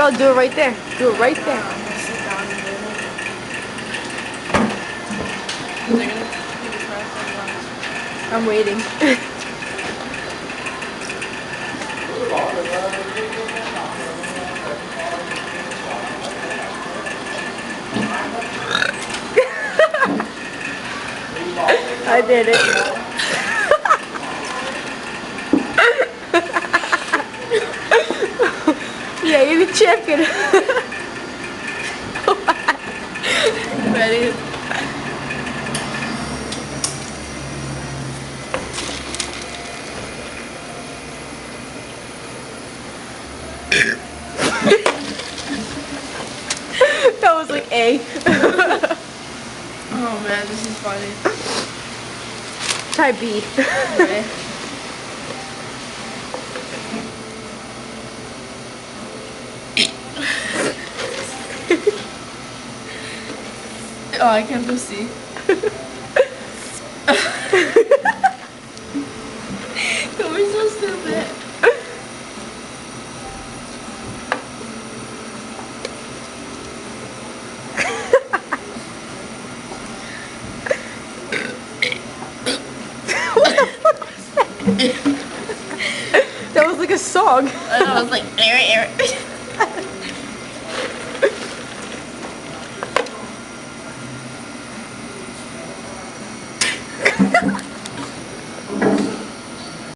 Go, do it right there. Do it right there. Sit down and do it. They're gonna keep it fresh. I'm waiting. I did it. Yeah, you're the champion. Ready? That was like A. Oh man, this is funny. Try B. Okay. Oh, I can't do C. We're so stupid. That was like a song. And I was like,